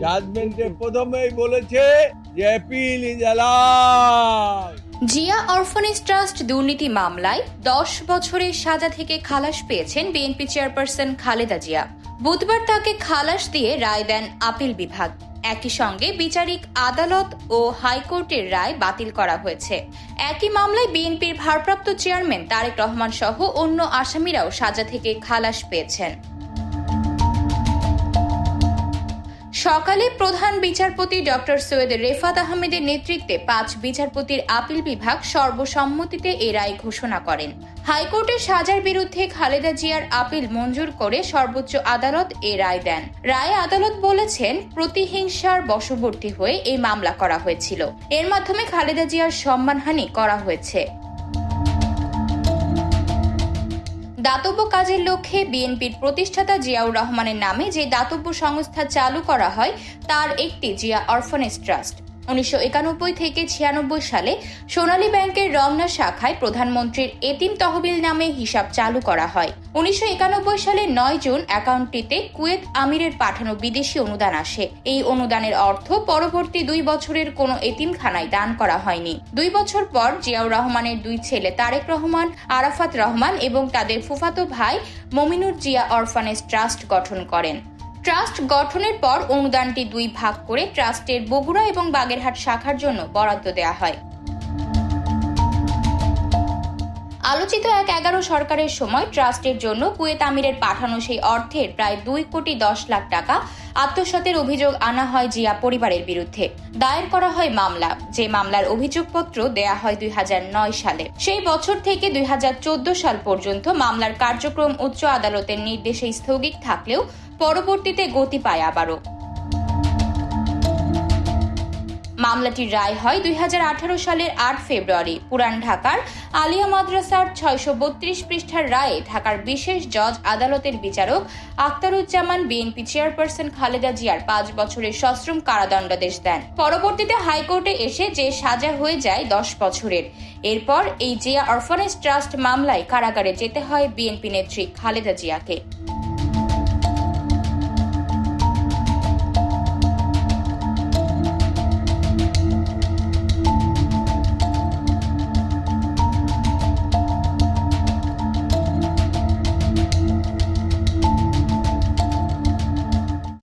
জাজমেন্টে প্রথমেই বলেছে যে appeal is allowed. Zia orphanage trust দুর্নীতি মামলায় 10 বছরের সাজা থেকে খালাস পেয়েছেন বিএনপি চেয়ারপারসন খালেদা জিয়া। বুধবার তাকে খালাস দিয়ে রায় দেন আপিল বিভাগ। একই সঙ্গে বিচারিক আদালত ও হাইকোর্টের রায় বাতিল করা হয়েছে। একই মামলায় বিএনপির ভারপ্রাপ্ত চেয়ারম্যান তারেক রহমান সহ অন্য আসামিরাও সাজা থেকে খালাস পেয়েছেন। সকালে প্রধান বিচারপতি ডক্টর সৈয়দ রেফাত আহমেদের নেতৃত্বে 5 বিচারপতির আপিল বিভাগ সর্বসম্মতিতে এ রায় ঘোষণা করেন। হাইকোর্টের সাজার বিরুদ্ধে খালেদা জিয়ার আপিল মঞ্জুর করে সর্বোচ্চ আদালত এ রায় দেন। রায়ে আদালত বলেছেন, প্রতিহিংসার বশবর্তী হয়ে এই মামলা করা হয়েছিল। এর মাধ্যমে খালেদা জিয়ার সম্মানহানি করা হয়েছে। দাতব্য কাজের লক্ষ্যে বিএনপির প্রতিষ্ঠাতা জিয়াউর রহমানের নামে যে দাতব্য সংস্থা চালু করা হয় তার একটি জিয়া অরফানেজ ট্রাস্ট। 1991 থেকে 96 সালে সোনালী ব্যাংকের রমনা শাখায় প্রধানমন্ত্রীর এতিম তহবিল নামে হিসাব চালু করা হয়। 1991 সালের 9 জুন অ্যাকাউন্টটিতে কুয়েত আমিরের পাঠানো বিদেশি অনুদান আসে। এই অনুদানের অর্থ পরবর্তী 2 বছরের কোনো এতিমখানায় দান করা হয়নি। 2 বছর পর জিয়াউর রহমানের 2 ছেলে তারেক রহমান, আরাফাত রহমান এবং তাদের ফুফাতো ভাই মমিনুর জিয়া অরফানেজ ট্রাস্ট গঠন করেন। ট্রাস্ট গঠনের পর অনুদানটি 2 ভাগ করে ট্রাস্টের বগুড়া এবং বাগেরহাট শাখার জন্য বরাদ্দ দেওয়া হয়। আলোচিত 11 সরকারের সময় ট্রাস্টের জন্য কুয়েত আমিরের পাঠানো সেই অর্থের প্রায় 2 কোটি 10 লাখ টাকা আত্মসাতের অভিযোগ আনা হয় জিয়া পরিবারের বিরুদ্ধে। দায়ের করা হয় মামলা, যে মামলার অভিযোগপত্র দেয়া হয় 2009 সালে। সেই বছর থেকে 2014 সাল পর্যন্ত মামলার কার্যক্রম উচ্চ আদালতের নির্দেশে স্থগিত থাকলেও পরবর্তীতে গতি পায় আবারও। মামলাটির রায় হয় 2018 সালের 8 ফেব্রুয়ারি। পুরান ঢাকার আলিয়া মাদ্রাসার 632 পৃষ্ঠার রায়ে ঢাকার বিশেষ জজ আদালতের বিচারক আখতারুজ্জামান বিএনপি চেয়ারপারসন খালেদা জিয়ার 5 বছরের সশ্রম কারাদণ্ডাদেশ দেন। পরবর্তীতে হাইকোর্টে এসে যে সাজা হয়ে যায় 10 বছরের। এরপর এই জিয়া অরফানেজ ট্রাস্ট মামলায় কারাগারে যেতে হয় বিএনপি নেত্রী খালেদা জিয়াকে।